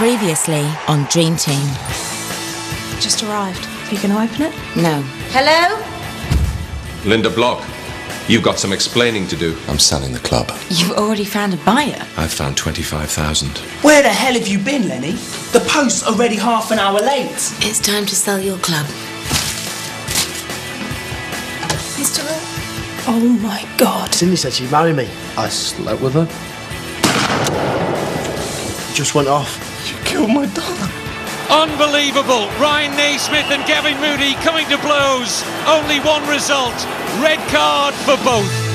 Previously on DreamTeam. Just arrived. Are you going to open it? No. Hello? Linda Block, you've got some explaining to do. I'm selling the club. You've already found a buyer? I've found 25,000. Where the hell have you been, Lenny? The post's already half an hour late. It's time to sell your club. Mr. Oh my God. Cindy said she'd marry me. I slept with her. Just went off. You killed my dad. Unbelievable. Ryan Naismith and Gavin Moody coming to blows. Only one result. Red card for both.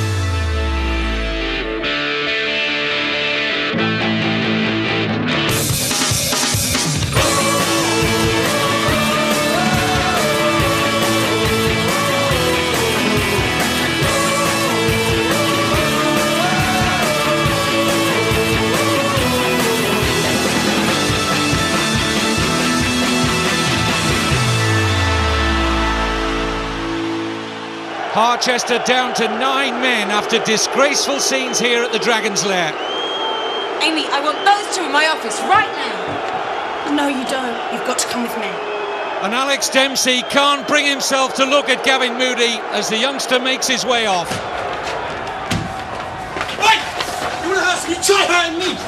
Harchester down to 9 men after disgraceful scenes here at the Dragon's Lair. Amy, I want those two in my office right now. No, you don't. You've got to come with me. And Alex Dempsey can't bring himself to look at Gavin Moody as the youngster makes his way off. Wait! You want to hurt me? Try hurting me!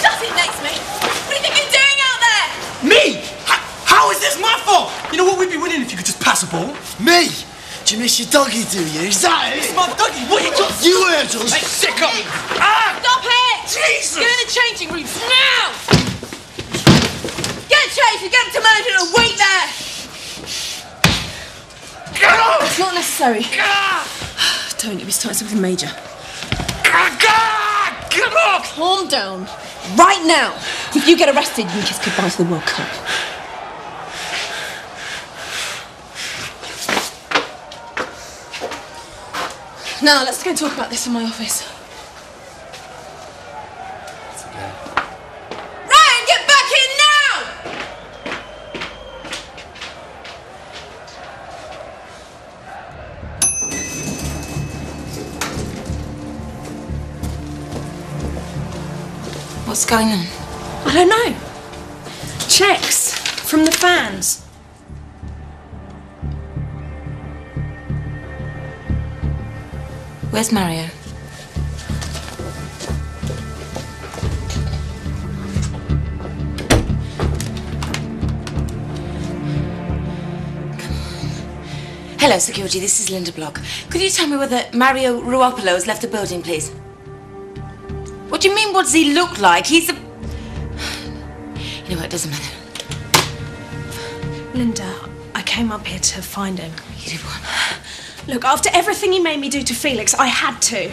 Shut it, Naismith! What do you think you're doing out there? Me? How is this my fault? You know what, we'd be winning if you could just pass a ball. Me? Do you miss your doggy, do you? Is that it? It's my doggy. What are you doing? You heard us. Hey, sick up! Ah! Stop it! Jesus! Get in the changing rooms now! Get changed and get to management and wait there! Get off! It's not necessary. Get off! Don't, you'll be starting something major. Get off! Calm down. Right now. If you get arrested, you can kiss goodbye to the World Cup. Now, let's go and talk about this in my office. Ryan, get back in now! What's going on? I don't know. Checks from the fans. Where's Mario? Hello, security. This is Linda Block. Could you tell me whether Mario Ruopolo has left the building, please? What do you mean, what does he look like? He's a... You know what, it doesn't matter. Linda, I came up here to find him. You did what? Look, after everything you made me do to Felix, I had to.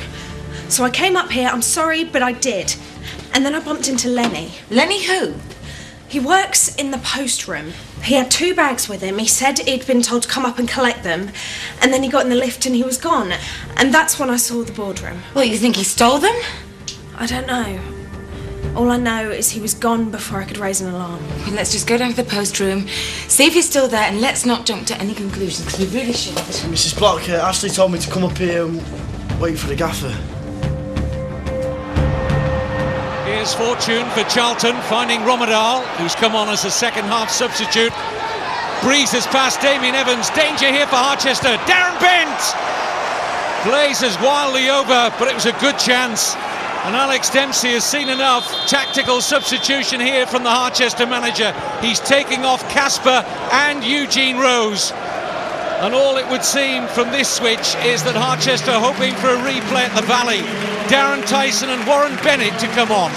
So I came up here, I'm sorry, but I did. And then I bumped into Lenny. Lenny who? He works in the post room. He had 2 bags with him. He said he'd been told to come up and collect them. And then he got in the lift and he was gone. And that's when I saw the boardroom. What, you think he stole them? I don't know. All I know is he was gone before I could raise an alarm. Well, let's just go down to the post room, see if he's still there, and let's not jump to any conclusions, because we really shouldn't. Mrs. Block, Ashley told me to come up here and wait for the gaffer. Here's fortune for Charlton, finding Romadal, who's come on as a second-half substitute. Breezes past Damien Evans. Danger here for Harchester. Darren Bent! Blazes wildly over, but it was a good chance. And Alex Dempsey has seen enough. Tactical substitution here from the Harchester manager. He's taking off Casper and Eugene Rose. And all it would seem from this switch is that Harchester are hoping for a replay at the Valley. Darren Tyson and Warren Bennett to come on.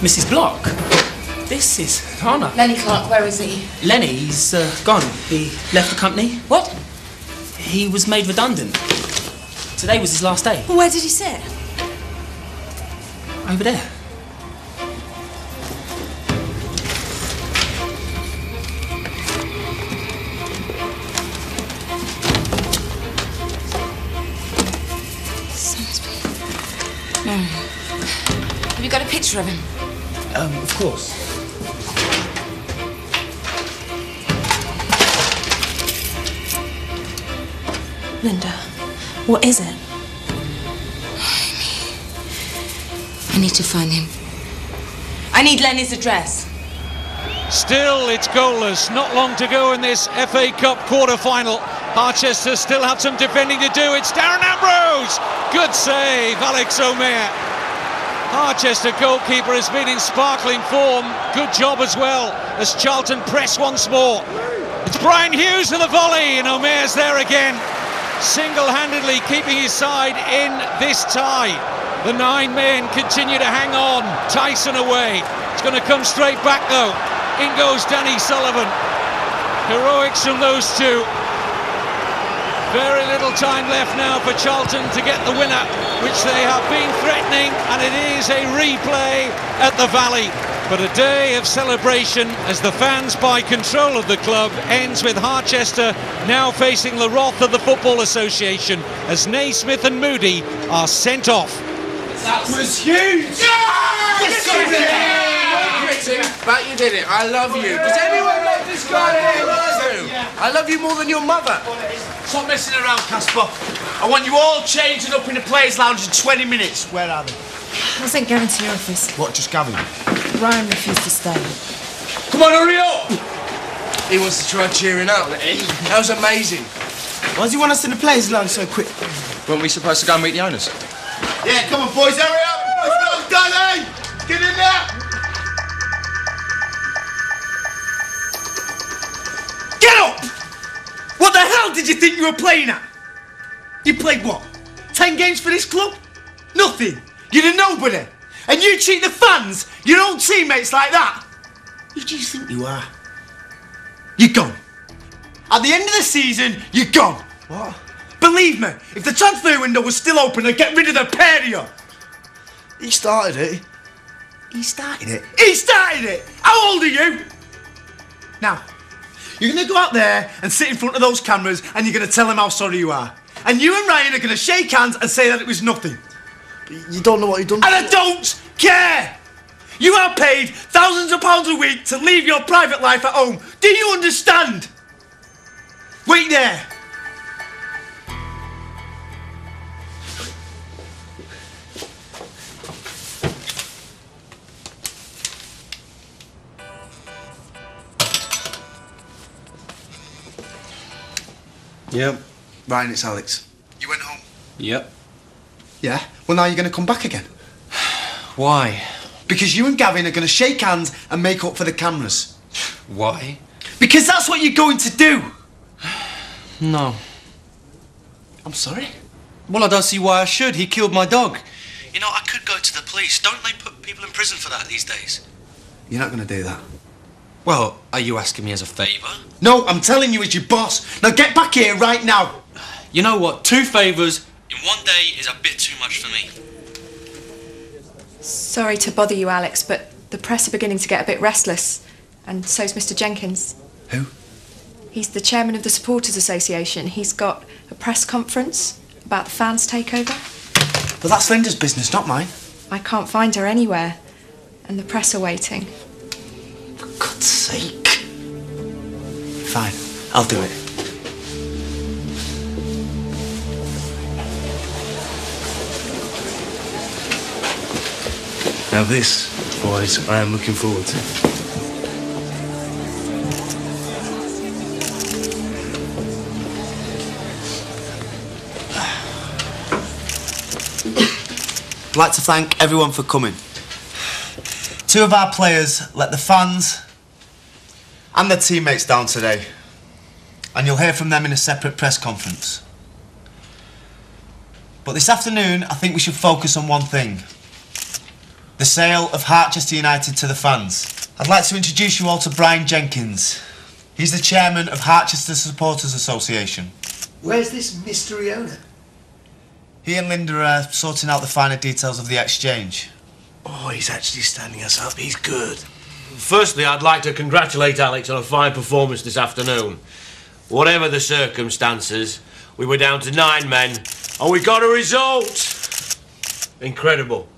Mrs. Block, this is an honour. Lenny Clark, where is he? Lenny's gone. He left the company. What? He was made redundant. Today was his last day. Well, where did he sit? Over there. No. Have you got a picture of him? Of course. Linda, what is it? I need to find him. I need Lenny's address. Still, it's goalless. Not long to go in this FA Cup quarter-final. Harchester still have some defending to do. It's Darren Ambrose! Good save, Alex O'Meara. Harchester goalkeeper has been in sparkling form. Good job as well as Charlton press once more. It's Brian Hughes with the volley, and O'Meara's there again, single-handedly keeping his side in this tie. The 9 men continue to hang on. Tyson away. It's going to come straight back though. In goes Danny Sullivan. Heroics from those two. Very little time left now for Charlton to get the winner, which they have been threatening, and it is a replay at the Valley. But a day of celebration as the fans buy control of the club ends with Harchester now facing the wrath of the Football Association as Naismith and Moody are sent off. That was huge! But you did it. I love you. Does anyone love this guy here? I love you more than your mother. Stop messing around, Casper. I want you all changing up in the players' lounge in 20 minutes. Where are they? I sent Gavin to your office. What, just Gavin? Ryan refused to stay. Come on, hurry up! He wants to try cheering up. That was amazing. Why does he want us in the players' lounge so quick? Weren't we supposed to go and meet the owners? Yeah, come on, boys, hurry up! Let's go, Danny! Get in there! Get up! What the hell did you think you were playing at? You played what? 10 games for this club? Nothing. You're a nobody. And you treat the fans, your own teammates, like that? Who do you think you are? You're gone. At the end of the season, you're gone. What? Believe me, if the transfer window was still open, I'd get rid of the pair of you. He started it. He started it? He started it! How old are you? Now, you're going to go out there and sit in front of those cameras and you're going to tell them how sorry you are. And you and Ryan are going to shake hands and say that it was nothing. But you don't know what you've done. And I don't care! You are paid thousands of pounds a week to leave your private life at home. Do you understand? Wait there. Yep. Ryan, it's Alex. You went home? Yep. Yeah? Well, now you're going to come back again. Why? Because you and Gavin are going to shake hands and make up for the cameras. Why? Because that's what you're going to do. No. I'm sorry? Well, I don't see why I should. He killed my dog. You know, I could go to the police. Don't they put people in prison for that these days? You're not going to do that. Well, are you asking me as a favour? No, I'm telling you as your boss. Now get back here right now. You know what? 2 favours in one day is a bit too much for me. Sorry to bother you, Alex, but the press are beginning to get a bit restless, and so's Mr. Jenkins. Who? He's the chairman of the Supporters Association. He's got a press conference about the fans' takeover. But that's Linda's business, not mine. I can't find her anywhere, and the press are waiting. For God's sake. Fine, I'll do it. Now this, boys, I am looking forward to. I'd like to thank everyone for coming. 2 of our players let the fans and their teammates down today, and you'll hear from them in a separate press conference. But this afternoon, I think we should focus on one thing: the sale of Harchester United to the fans. I'd like to introduce you all to Brian Jenkins. He's the chairman of Harchester Supporters Association. Where's this mystery owner? He and Linda are sorting out the finer details of the exchange. Oh, he's actually standing us up. He's good. Firstly, I'd like to congratulate Alex on a fine performance this afternoon. Whatever the circumstances, we were down to 9 men, and we got a result. Incredible.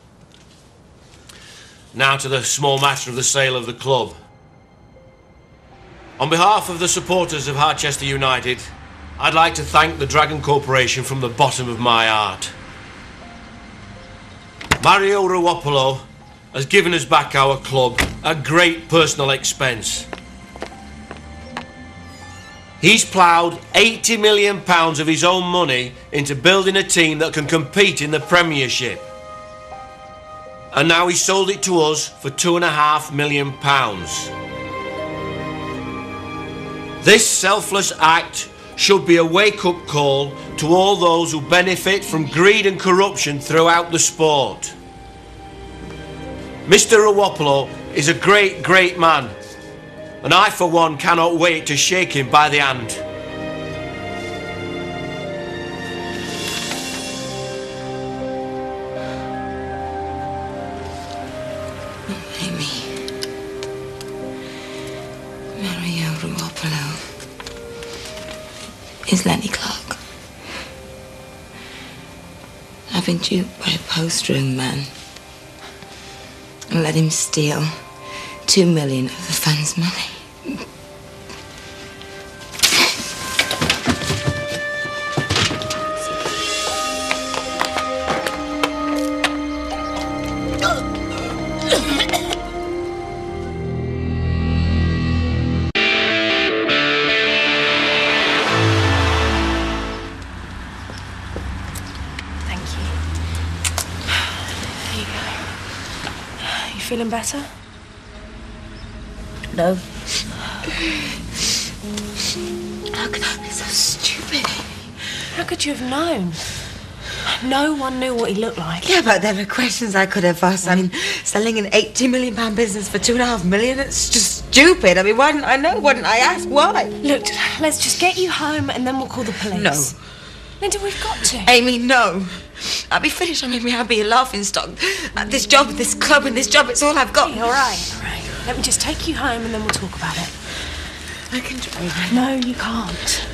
Now to the small matter of the sale of the club. On behalf of the supporters of Harchester United, I'd like to thank the Dragon Corporation from the bottom of my heart. Mario Ruopolo has given us back our club at great personal expense. He's ploughed £80 million of his own money into building a team that can compete in the Premiership. And now he's sold it to us for £2.5 million. This selfless act should be a wake-up call to all those who benefit from greed and corruption throughout the sport. Mr. Ruopolo is a great, great man, and I, for one, cannot wait to shake him by the hand. Amy. Mario Ruopolo is Lenny Clark. I've been duped by a post-room man and let him steal $2 million of the fans' money. Feeling better? No. How could I be so stupid? How could you have known? No one knew what he looked like. Yeah, but there were questions I could have asked. I mean, selling an £80 million business for £2.5 million, it's just stupid. I mean, why didn't I know? Why didn't I ask? Why? Look, let's just get you home and then we'll call the police. No. Linda, we've got to. Amy, no. I'll be finished. I'll be a laughing stock. This job, this club and this job, it's all I've got. Hey, all right. Let me just take you home and then we'll talk about it. I can drive. No, you can't.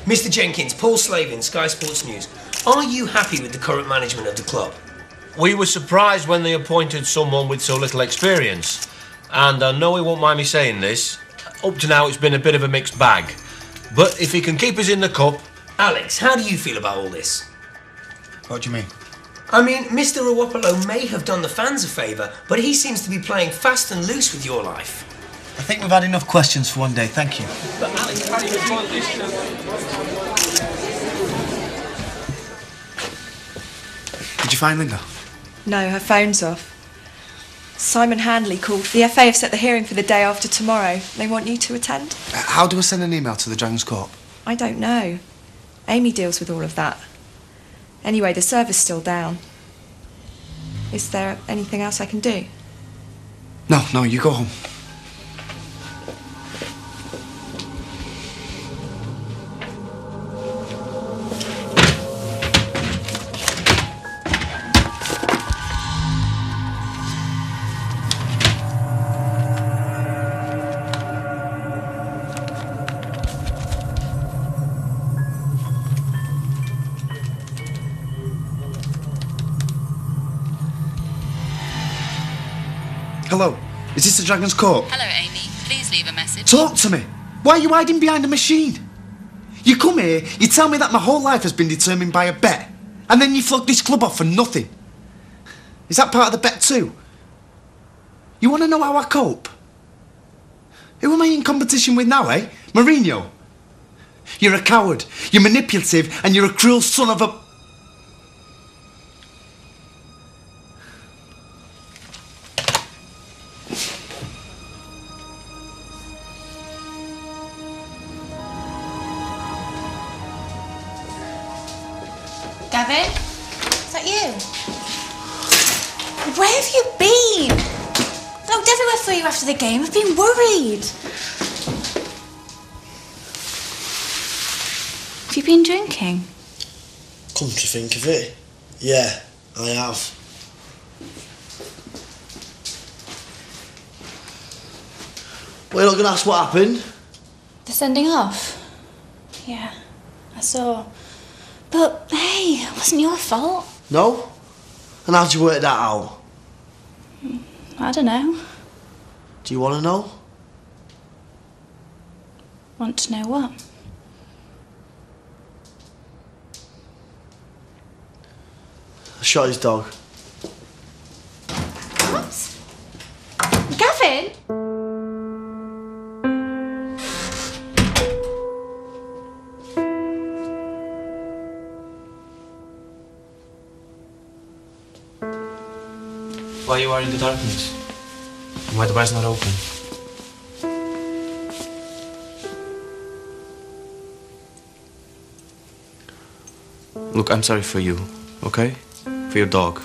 Mr. Jenkins, Paul Slavin, Sky Sports News. Are you happy with the current management of the club? We were surprised when they appointed someone with so little experience. And I know he won't mind me saying this, up to now it's been a bit of a mixed bag. But if he can keep us in the cup... Alex, how do you feel about all this? What do you mean? I mean, Mr. Ruopolo may have done the fans a favour, but he seems to be playing fast and loose with your life. I think we've had enough questions for one day, thank you. But Alex, how do you respond to this? Did you find Linda? No, her phone's off. Simon Handley called. The FA have set the hearing for the day after tomorrow. They want you to attend. How do I send an email to the Dragon's Court? I don't know. Amy deals with all of that. Anyway, the server's still down. Is there anything else I can do? No, you go home. Hello, is this the Dragon's Court? Hello, Amy. Please leave a message. Talk to me. Why are you hiding behind a machine? You come here, you tell me that my whole life has been determined by a bet, and then you flog this club off for nothing. Is that part of the bet too? You want to know how I cope? Who am I in competition with now, eh? Mourinho? You're a coward, you're manipulative, and you're a cruel son of a... Gavin? Is that you? Where have you been? I looked everywhere for you after the game. I've been worried. Have you been drinking? Come to think of it, yeah, I have. Well, you're not going to ask what happened? The sending off? Yeah, I saw. But, hey, it wasn't your fault. No? And how'd you work that out? I don't know. Do you want to know? Want to know what? I shot his dog. What? Gavin? Why you are in the darkness? Why the bar's not open? Look, I'm sorry for you, okay? For your dog.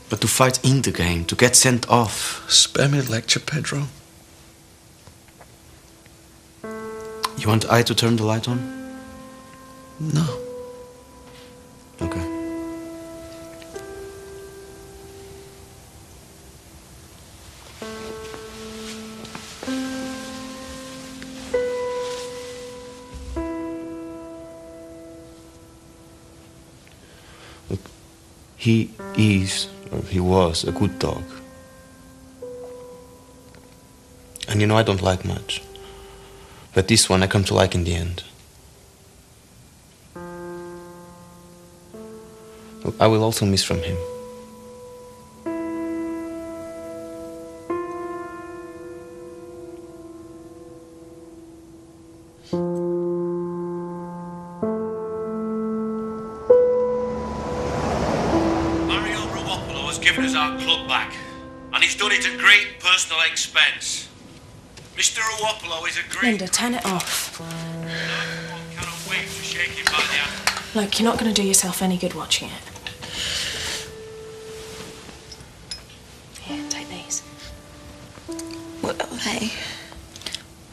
But to fight in the game, to get sent off... Spare me a lecture, Pedro. You want I to turn the light on? No. Okay. Look, he is, or he was, a good dog. And you know I don't like much. But this one I come to like in the end. Look, I will also miss from him. Mario Ruopolo has given us our club back, and he's done it at great personal expense. Mr. Ruopolo is a great... Linda, turn it off. Everyone cannot wait to shake him by the hand. Look, you're not going to do yourself any good watching it. Here, take these. What are they?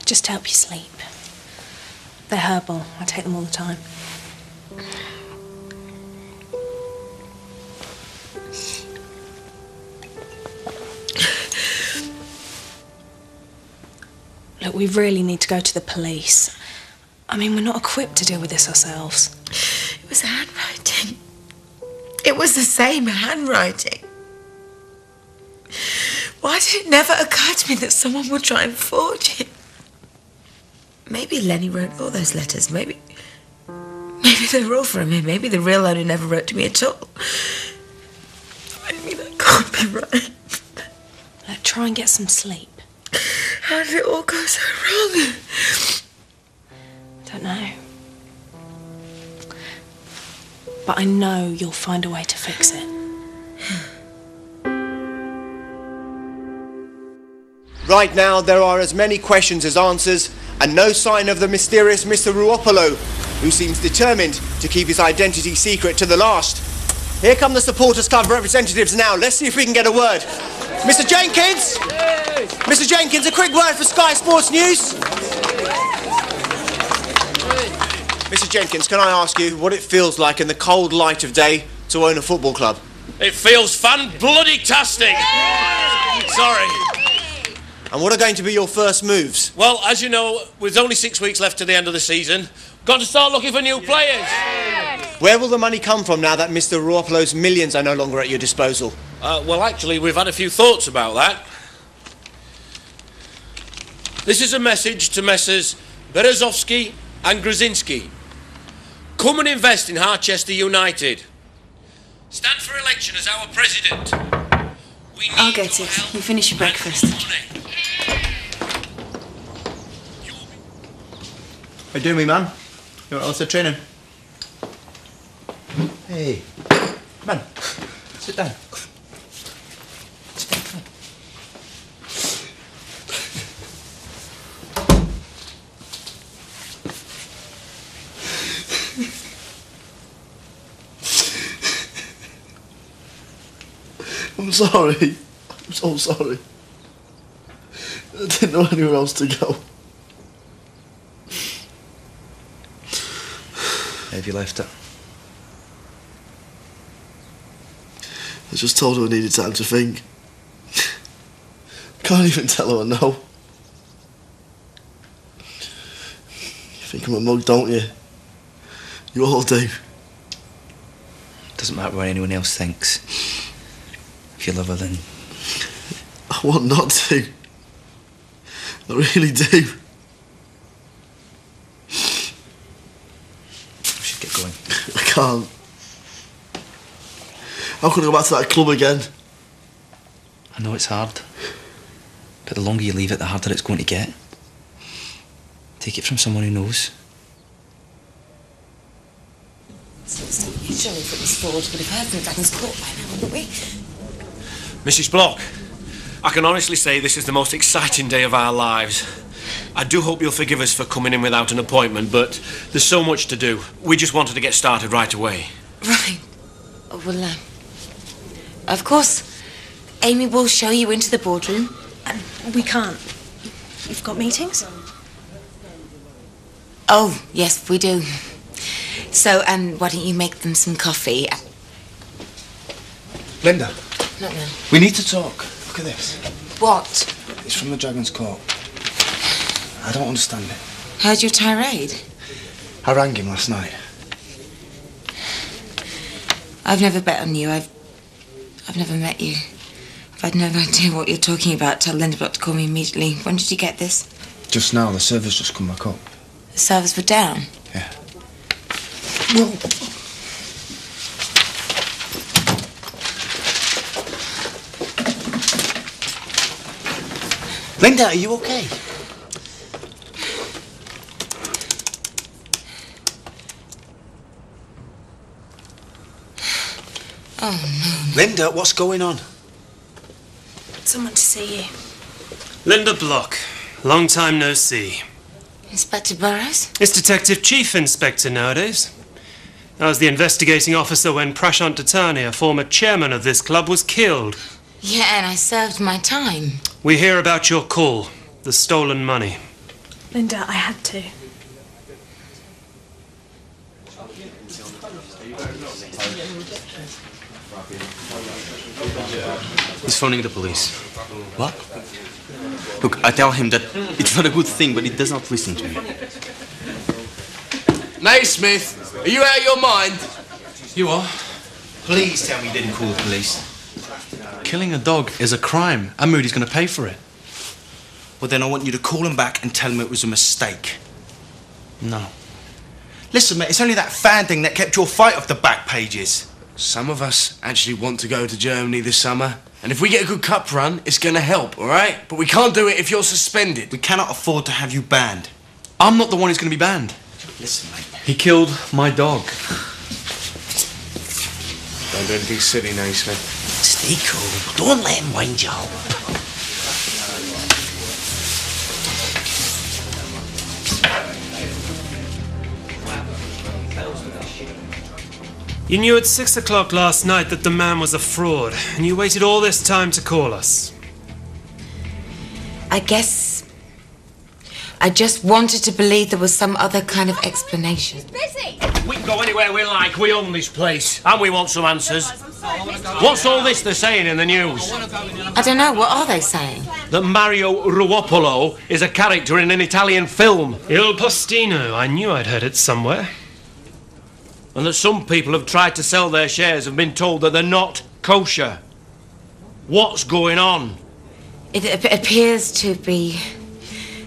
Just to help you sleep. They're herbal. I take them all the time. Look, we really need to go to the police. I mean, we're not equipped to deal with this ourselves. It was handwriting. It was the same handwriting. Why did it never occur to me that someone would try and forge it? Maybe Lenny wrote all those letters. Maybe they were all from him. Maybe the real owner never wrote to me at all. Maybe that can't be right. Look, try and get some sleep. How did it all go so wrong? Don't know. But I know you'll find a way to fix it. Right now, there are as many questions as answers, and no sign of the mysterious Mr. Ruopolo, who seems determined to keep his identity secret to the last. Here come the Supporters Club representatives now. Let's see if we can get a word. Mr. Jenkins! Mr. Jenkins, a quick word for Sky Sports News. Mr. Jenkins, can I ask you what it feels like in the cold light of day to own a football club? It feels fan-bloody-tastic! Sorry. And what are going to be your first moves? Well, as you know, with only 6 weeks left to the end of the season, got to start looking for new players. Where will the money come from now that Mr. Ruopolo's millions are no longer at your disposal? Well, actually, we've had a few thoughts about that. This is a message to Messrs. Berezovsky and Grzinski. Come and invest in Harchester United. Stand for election as our president. I'll get it. You finish your breakfast. How you doing, me man? You want to training? Hey, come on, sit down. Sit down, come on. I'm sorry. I'm so sorry. I didn't know anywhere else to go. Have you left it? I just told her I needed time to think. Can't even tell her I know. You think I'm a mug, don't you? You all do. Doesn't matter what anyone else thinks. If you love her, then... I want not to. I really do. going. I can't. How could I go back to that club again? I know it's hard. But the longer you leave it, the harder it's going to get. Take it from someone who knows. Surely if it was fraud, would have heard from Dragon's Court by now, wouldn't we? Mrs. Block, I can honestly say this is the most exciting day of our lives. I do hope you'll forgive us for coming in without an appointment, but there's so much to do. We just wanted to get started right away. Right. Oh, well, of course, Amy will show you into the boardroom. We can't. You've got meetings? Oh, yes, we do. So, why don't you make them some coffee? Linda, Not now. we need to talk. Look at this. What? It's from the Dragon's Court. I don't understand it. Heard your tirade? I rang him last night. I've never bet on you. I've never met you. I've had no idea what you're talking about. Tell Linda Block to call me immediately. When did you get this? Just now, the servers just come back up. The servers were down. Yeah. Well, Linda, are you okay? oh, no. Linda, what's going on? Someone to see you. Linda Block. Long time no see. Inspector Burrows? It's Detective Chief Inspector nowadays. I was the investigating officer when Prashant Datani, a former chairman of this club, was killed. Yeah, and I served my time. We hear about your call, the stolen money. Linda, I had to. He's phoning the police. What? Look, I tell him that it's not a good thing, but he does not listen to me. Naismith, are you out of your mind? You are? Please tell me you didn't call the police. Killing a dog is a crime, and Moody's going to pay for it. Well, then I want you to call him back and tell him it was a mistake. No. Listen, mate, it's only that fan thing that kept your fight off the back pages. Some of us actually want to go to Germany this summer. And if we get a good cup run, it's going to help, all right? But we can't do it if you're suspended. We cannot afford to have you banned. I'm not the one who's going to be banned. Listen, mate. He killed my dog. Don't do anything silly, Naismith. Stay cool. Don't let him wind you up. You knew at 6 o'clock last night that the man was a fraud, and you waited all this time to call us. I guess I just wanted to believe there was some other kind of explanation. Busy! We can go anywhere we like. We own this place. And we want some answers. What's all this they're saying in the news? I don't know. What are they saying? That Mario Ruopolo is a character in an Italian film. Il Postino. I knew I'd heard it somewhere. And that some people have tried to sell their shares and been told that they're not kosher. What's going on? It appears to be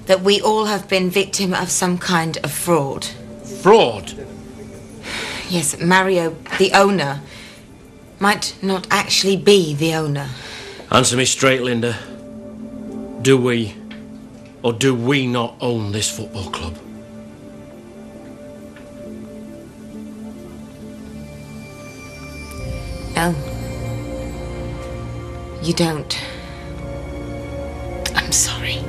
that we all have been victim of some kind of fraud. Fraud? Yes, Mario, the owner, might not actually be the owner. Answer me straight, Linda. Do we, or do we not own this football club? No. You don't. I'm sorry.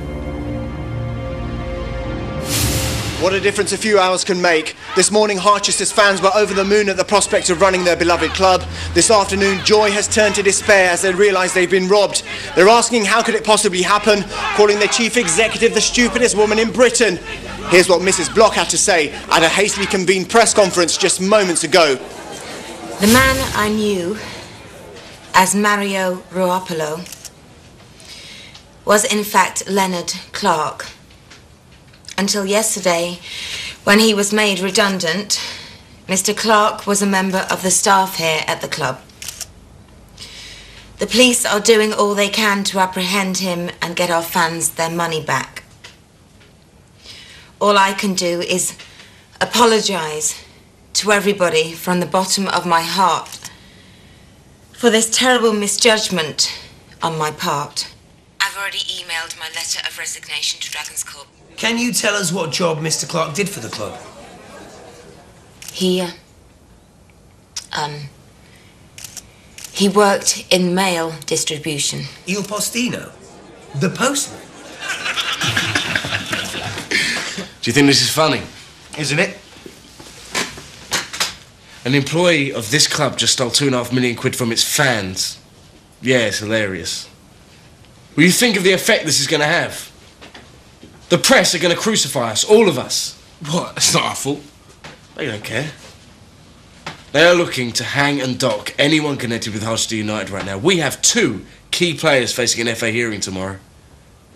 What a difference a few hours can make. This morning, Harchester's fans were over the moon at the prospect of running their beloved club. This afternoon, joy has turned to despair as they realise they've been robbed. They're asking how could it possibly happen, calling their chief executive the stupidest woman in Britain. Here's what Mrs. Block had to say at a hastily convened press conference just moments ago. The man I knew as Mario Ruopolo was in fact Leonard Clark. Until yesterday, when he was made redundant, Mr. Clark was a member of the staff here at the club. The police are doing all they can to apprehend him and get our fans their money back. All I can do is apologise to everybody from the bottom of my heart for this terrible misjudgment on my part. I've already emailed my letter of resignation to Dragon's Corp. Can you tell us what job Mr. Clark did for the club? He worked in mail distribution. Il Postino? The postman? Do you think this is funny? Isn't it? An employee of this club just stole £2.5 million from its fans. Yeah, it's hilarious. Will you think of the effect this is going to have? The press are going to crucify us, all of us. What? It's not our fault. They don't care. They are looking to hang and dock anyone connected with Harchester United right now. We have 2 key players facing an FA hearing tomorrow.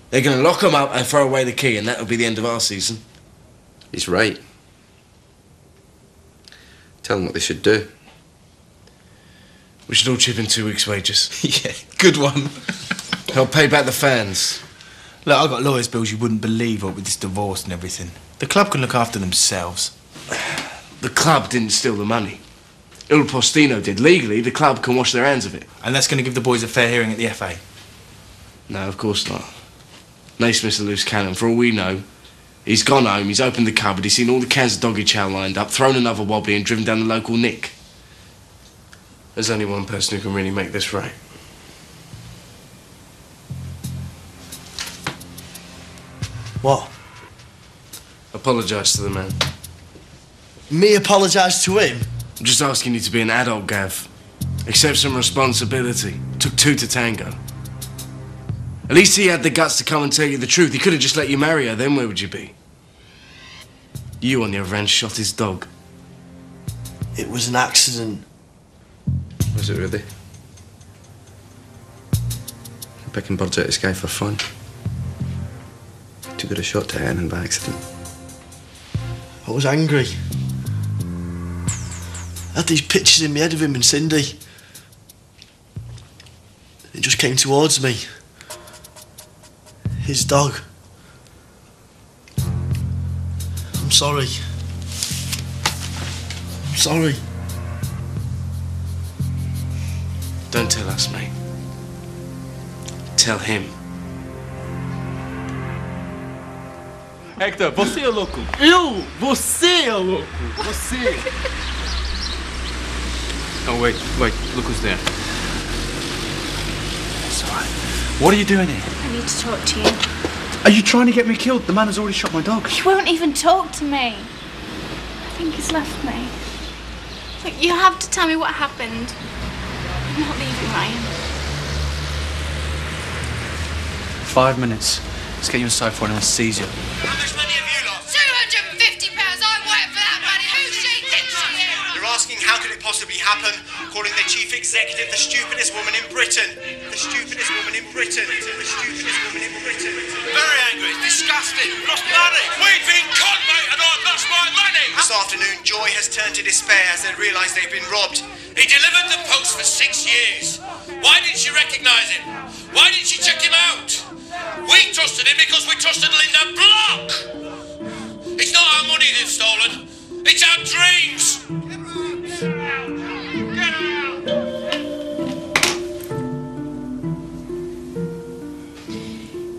They're going to lock them up and throw away the key, and that'll be the end of our season. He's right. Tell them what they should do. We should all chip in 2 weeks' wages. Yeah, good one. Help pay back the fans. Look, I've got lawyers' bills you wouldn't believe what with this divorce and everything. The club can look after themselves. The club didn't steal the money. Il Postino did. Legally, the club can wash their hands of it. And that's going to give the boys a fair hearing at the FA? No, of course not. Naismith's a loose cannon. For all we know, he's gone home, he's opened the cupboard, he's seen all the cans of doggy chow lined up, thrown another wobbly and driven down the local Nick. There's only one person who can really make this right. What? Apologise to the man. Me apologise to him? I'm just asking you to be an adult, Gav. Accept some responsibility. It took 2 to tango. At least he had the guts to come and tell you the truth. He could have just let you marry her, then where would you be? You, on the other hand, shot his dog. It was an accident. Was it really? Picking birds out of the sky for fun. Too good a shot to hit anything by accident. I was angry. I had these pictures in my head of him and Cindy. It just came towards me. His dog. I'm sorry. I'm sorry. Don't tell us, mate. Tell him. Hector, você é louco. Você é louco. Você. Oh, wait, look who's there. It's all right. What are you doing here? I need to talk to you. Are you trying to get me killed? The man has already shot my dog. He won't even talk to me. I think he's left me. Look, you have to tell me what happened. I'm not leaving, Ryan. 5 minutes. Let's get you inside before anyone sees you. How much money have you lost? £250. I'm waiting for that money. Who she did she him? You're asking how could it possibly happen, calling the chief executive the stupidest woman in Britain. The stupidest woman in Britain. The stupidest woman in Britain. Very angry, disgusted, lost money. We've been con, mate, and I've lost my money. This afternoon, joy has turned to despair as they realise they've been robbed. He delivered the post for 6 years. Why didn't she recognise him? Why didn't she check him out? We trusted him because we trusted Linda Block. It's not our money they've stolen. It's our dreams.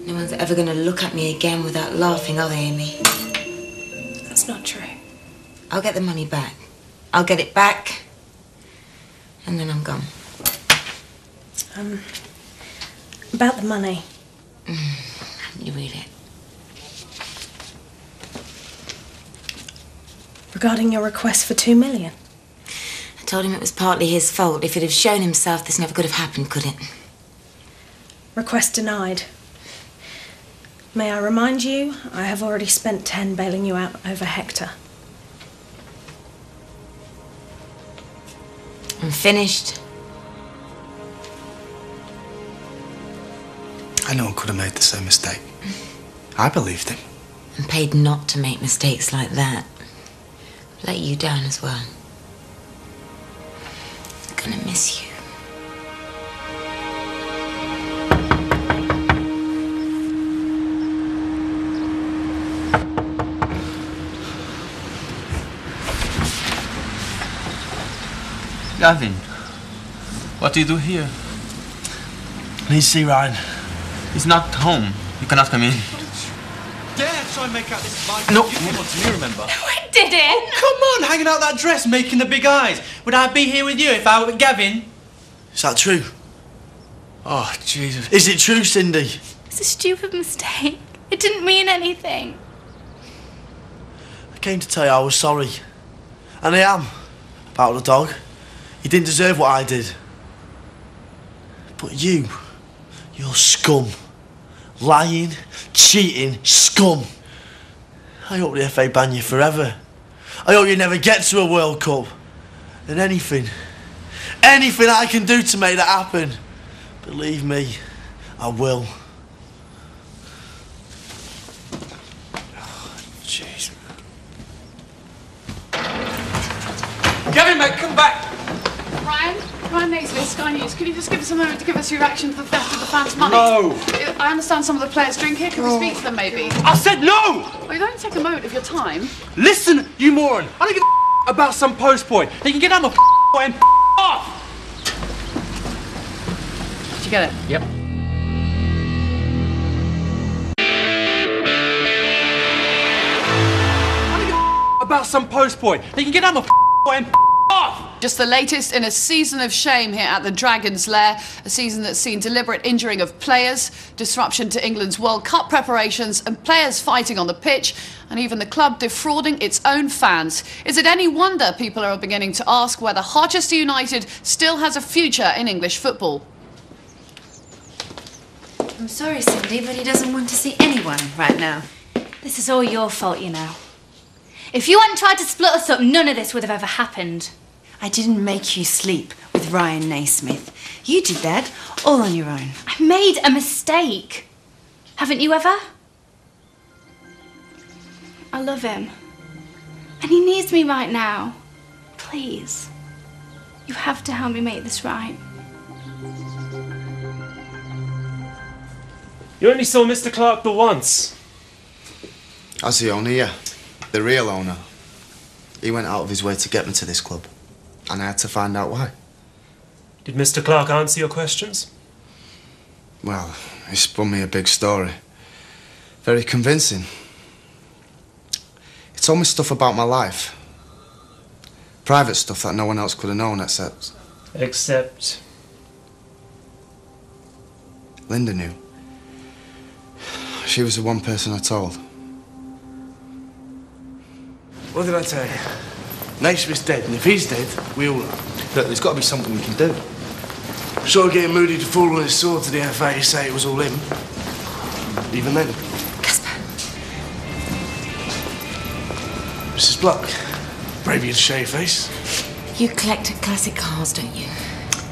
No one's ever going to look at me again without laughing, are they, Amy? That's not true. I'll get the money back. I'll get it back, and then I'm gone. About the money. You read it. Regarding your request for $2 million. I told him it was partly his fault. If he'd have shown himself, this never could have happened, could it? Request denied. May I remind you, I have already spent 10 bailing you out over Hector. I'm finished. I know I could have made the same mistake. I believed him. I'm paid not to make mistakes like that. Let you down as well. I'm gonna miss you. Gavin, what do you do here? I need to see Ryan. He's not home. You cannot come in. Dare try and make out this is my... No, you came on to me, remember? I didn't. Oh, come on, hanging out that dress, making the big eyes. Would I be here with you if I were with Gavin? Is that true? Oh, Jesus. Is it true, Cindy? It's a stupid mistake. It didn't mean anything. I came to tell you I was sorry. And I am. About the dog. He didn't deserve what I did. But you're scum. Lying, cheating, scum. I hope the FA ban you forever. I hope you never get to a World Cup. And anything I can do to make that happen, believe me, I will. Jeez. Gavin, mate, come back. Ryan Naismith, Sky News. Could you just give us a moment to give us your reaction to the theft of the fans' money? No. I understand some of the players drink here. Can we speak to them, maybe? I said no! Well, you don't take a moment of your time. Listen, you moron. I don't give a about some post boy. They can get on my boy and off. Did you get it? Yep. I don't give a about some post boy. They can get on my boy and off. Just the latest in a season of shame here at the Dragon's Lair. A season that's seen deliberate injuring of players, disruption to England's World Cup preparations, and players fighting on the pitch, and even the club defrauding its own fans. Is it any wonder people are beginning to ask whether Harchester United still has a future in English football? I'm sorry, Cindy, but he doesn't want to see anyone right now. This is all your fault, you know. If you hadn't tried to split us up, none of this would have ever happened. I didn't make you sleep with Ryan Naismith. You did that all on your own. I made a mistake. Haven't you ever? I love him. And he needs me right now. Please. You have to help me make this right. You only saw Mr. Clark the once. As the owner, yeah. The real owner. He went out of his way to get me to this club. And I had to find out why. Did Mr. Clark answer your questions? Well, he spun me a big story. Very convincing. He told me stuff about my life. Private stuff that no one else could have known except... Except? Linda knew. She was the one person I told. What did I tell you? Naismith's dead, and if he's dead, we all are. Look, there's got to be something we can do. Sort of getting Moody to fall on his sword to the FA, say it was all him. Even then. Casper. Mrs. Block, brave of you to show your face. You collect classic cars, don't you?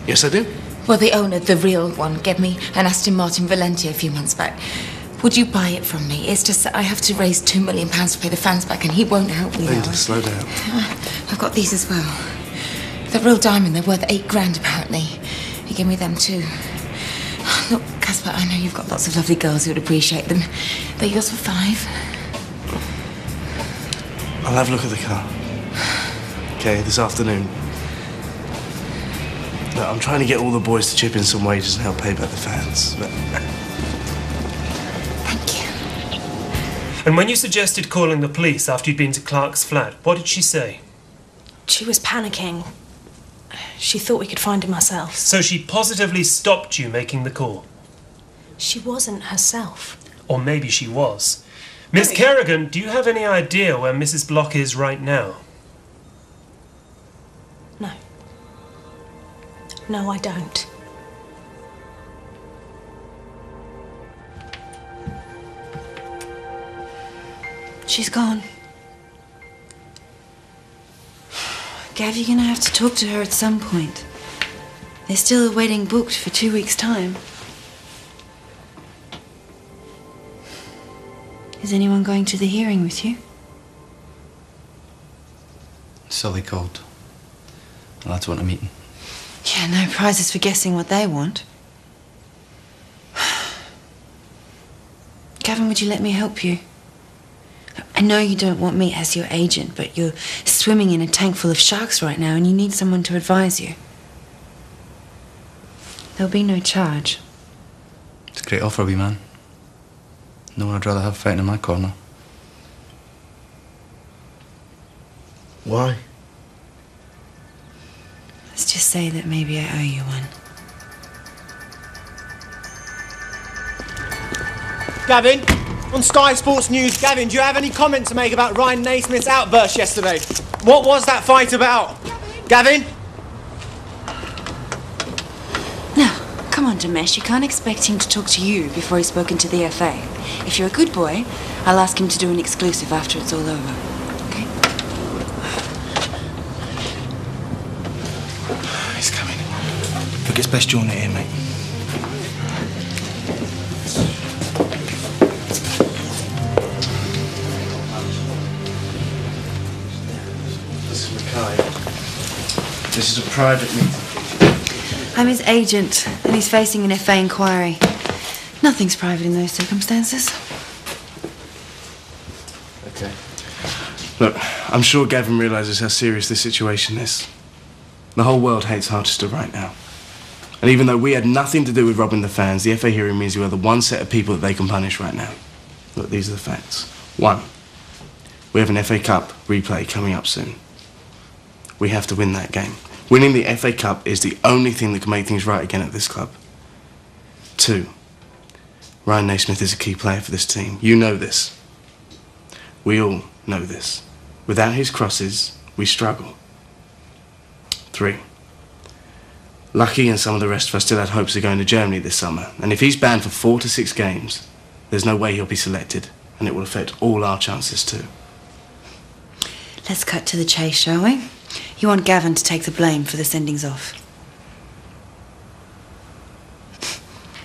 Yes, I do. Well, the owner, the real one, gave me an Aston Martin Valentia a few months back. Would you buy it from me? It's just that I have to raise £2 million to pay the fans back, and he won't help me Linda, now. slow down. I've got these as well. They're real diamond. They're worth £8,000 apparently. He gave me them too. Look, Casper, I know you've got lots of lovely girls who would appreciate them. They're yours for £5. I'll have a look at the car. Okay, this afternoon. Look, I'm trying to get all the boys to chip in some wages and help pay back the fans. But... And when you suggested calling the police after you'd been to Clark's flat, what did she say? She was panicking. She thought we could find him ourselves. So she positively stopped you making the call? She wasn't herself. Or maybe she was. Miss Kerrigan, do you have any idea where Mrs. Block is right now? No. No, I don't. She's gone. Gav, you're gonna have to talk to her at some point. There's still a wedding booked for 2 weeks' time. Is anyone going to the hearing with you? Sully called. I'll have to want a meeting. Yeah, no prizes for guessing what they want. Gavin, would you let me help you? I know you don't want me as your agent, but you're swimming in a tank full of sharks right now and you need someone to advise you. There'll be no charge. It's a great offer, wee man. No one I'd rather have fighting in my corner. Why? Let's just say that maybe I owe you one. Gavin, on Sky Sports News, Gavin, do you have any comment to make about Ryan Naismith's outburst yesterday? What was that fight about? Gavin? Now, come on, Damesh, you can't expect him to talk to you before he's spoken to the FA. If you're a good boy, I'll ask him to do an exclusive after it's all over. Okay? He's coming. Look, it's best join it here, mate. This is a private meeting. I'm his agent, and he's facing an FA inquiry. Nothing's private in those circumstances. Okay. Look, I'm sure Gavin realises how serious this situation is. The whole world hates Harchester right now. And even though we had nothing to do with robbing the fans, the FA hearing means we are the one set of people that they can punish right now. Look, these are the facts. 1, we have an FA Cup replay coming up soon. We have to win that game. Winning the FA Cup is the only thing that can make things right again at this club. 2, Ryan Naismith is a key player for this team. You know this. We all know this. Without his crosses, we struggle. 3, Lucky and some of the rest of us still had hopes of going to Germany this summer. And if he's banned for 4 to 6 games, there's no way he'll be selected. And it will affect all our chances too. Let's cut to the chase, shall we? You want Gavin to take the blame for the sendings off.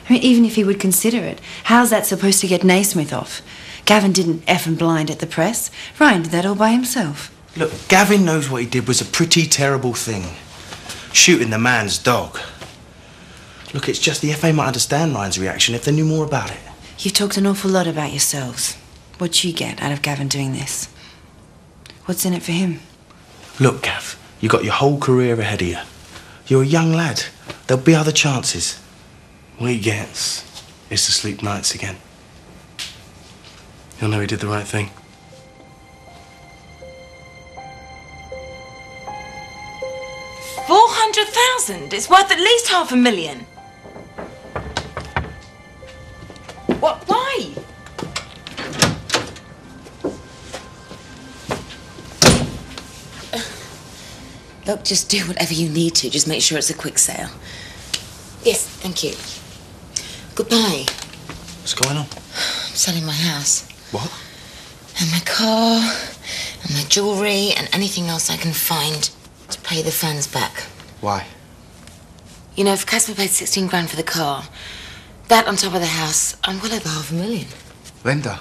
I mean, even if he would consider it, how's that supposed to get Naismith off? Gavin didn't effing blind at the press. Ryan did that all by himself. Look, Gavin knows what he did was a pretty terrible thing. Shooting the man's dog. Look, it's just the FA might understand Ryan's reaction if they knew more about it. You've talked an awful lot about yourselves. What'd you get out of Gavin doing this? What's in it for him? Look, Gav, you got your whole career ahead of you. You're a young lad. There'll be other chances. All he gets is to sleep nights again. He'll know he did the right thing. $400,000? It's worth at least $500,000. What? Why? Look, just do whatever you need to. Just make sure it's a quick sale. Yes, thank you. Goodbye. What's going on? I'm selling my house. What? And my car, and my jewellery, and anything else I can find to pay the fans back. Why? You know, if Casper paid 16 grand for the car, that on top of the house, I'm well over $500,000. Linda.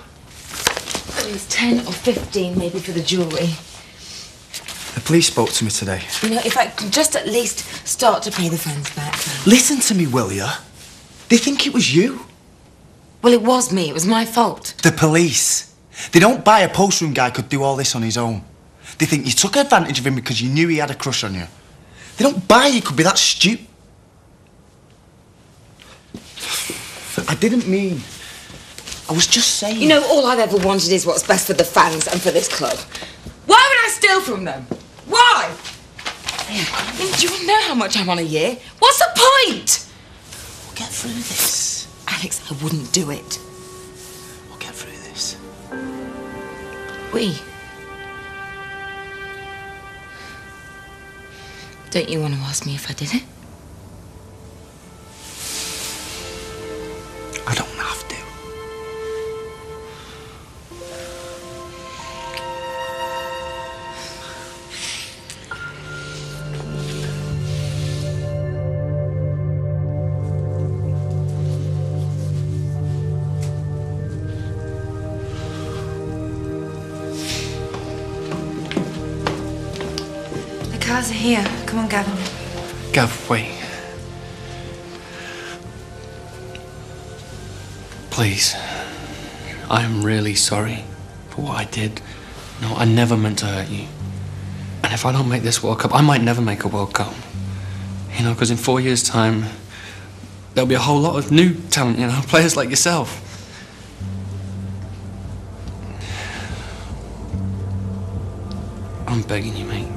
It was 10 or 15 maybe for the jewellery. The police spoke to me today. You know, if I can just at least start to pay the fans back. Listen to me, will ya? They think it was you. Well, it was me. It was my fault. The police. They don't buy a post-room guy could do all this on his own. They think you took advantage of him because you knew he had a crush on you. They don't buy he could be that stupid. I didn't mean... I was just saying... You know, all I've ever wanted is what's best for the fans and for this club. Why would I steal from them? Why? I mean, do you know how much I'm on a year? What's the point? We'll get through this. Alex, I wouldn't do it. We'll get through this. We? Don't you want to ask me if I did it? I don't have to. The cars are here. Come on, Gavin. Gav, wait. Please. I am really sorry for for what I did. No, I never meant to hurt you. And if I don't make this World Cup, I might never make a World Cup. You know, because in 4 years' time, there'll be a whole lot of new talent, you know, players like yourself. I'm begging you, mate.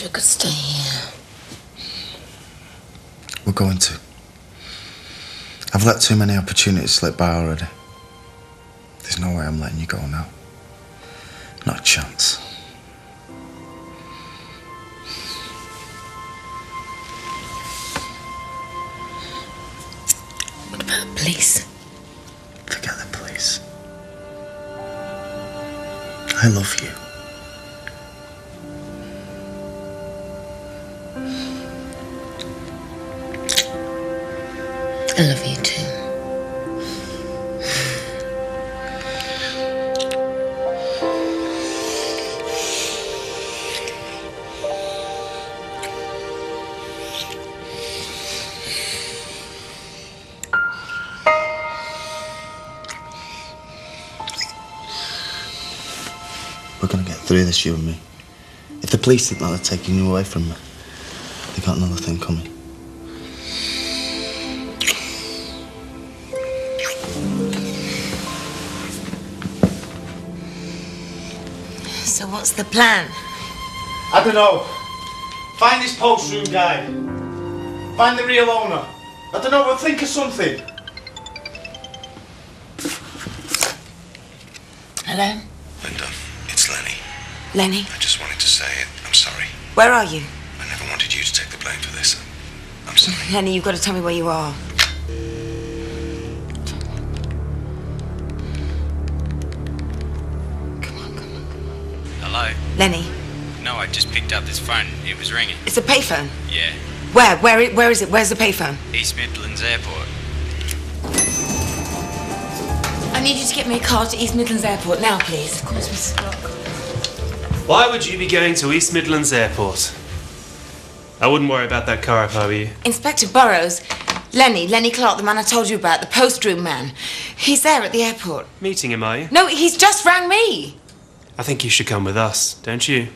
You could stay here. We're going to. I've let too many opportunities slip by already. There's no way I'm letting you go now. Not a chance. What about the police? Forget the police. I love you. I love you too. We're gonna get through this, you and me. If the police think that they're taking you away from me, they got another thing coming. So what's the plan? I don't know. Find this post room guy. Find the real owner. I don't know, we'll think of something. Hello? Linda, it's Lenny. Lenny? I just wanted to say it. I'm sorry. Where are you? I never wanted you to take the blame for this. I'm sorry. Lenny, you've got to tell me where you are. Hello? Lenny, No, I just picked up this phone. It was ringing. it's a payphone. Yeah. Where is it? Where's the payphone? East Midlands Airport. I need you to get me a car to East Midlands Airport now, please. Of course, Mrs. Block. Why would you be going to East Midlands Airport? I wouldn't worry about that car if I were you. Inspector Burrows, Lenny Clark, the man I told you about, the post room man. He's there at the airport. Meeting him, are you? No, he's just rang me. I think you should come with us, don't you?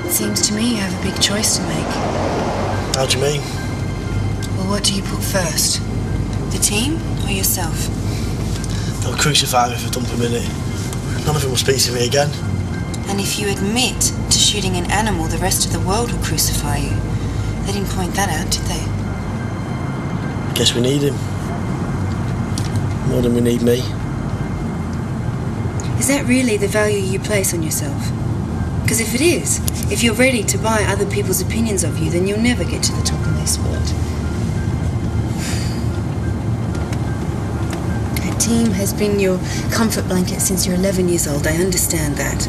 It seems to me you have a big choice to make. How do you mean? Well, what do you put first? The team or yourself? They'll crucify me for dumping in it. None of them will speak to me again. And if you admit to shooting an animal, the rest of the world will crucify you. They didn't point that out, did they? Guess we need him. More than we need me. Is that really the value you place on yourself? Because if it is, if you're ready to buy other people's opinions of you, then you'll never get to the top of this sport. A team has been your comfort blanket since you're 11 years old. I understand that.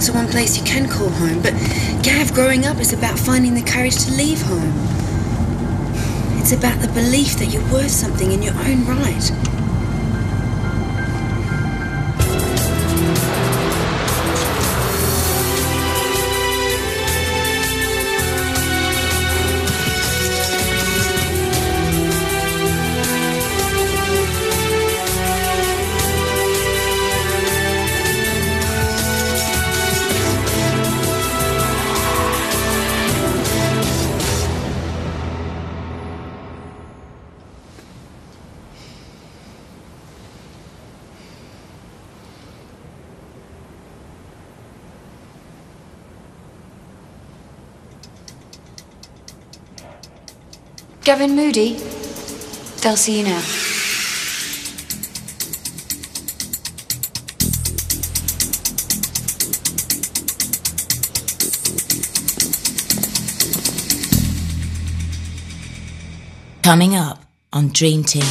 So one place you can call home, but Gav, growing up is about finding the courage to leave home. It's about the belief that you're worth something in your own right. Gavin Moody, they'll see you now. Coming up. on Dream Team.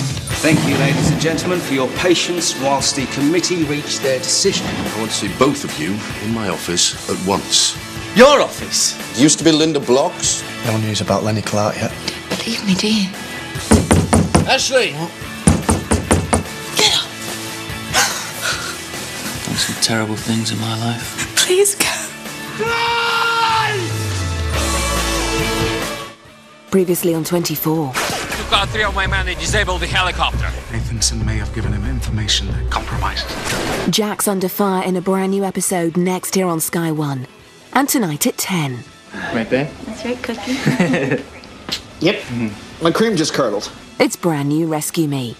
Thank you, ladies and gentlemen, for your patience whilst the committee reached their decision. I want to see both of you in my office at once. Your office? It used to be Linda Block's. No news about Lenny Clark yet. Believe me, do you? Ashley! Get up! I've done some terrible things in my life. Please go. Previously on 24. Took out 3 of my men and disabled the helicopter. Nathanson may have given him information that compromised. Jack's under fire in a brand new episode next here on Sky One. And tonight at 10. Right there? That's right, Cookie. Yep. My cream just curdled. It's brand new Rescue Me.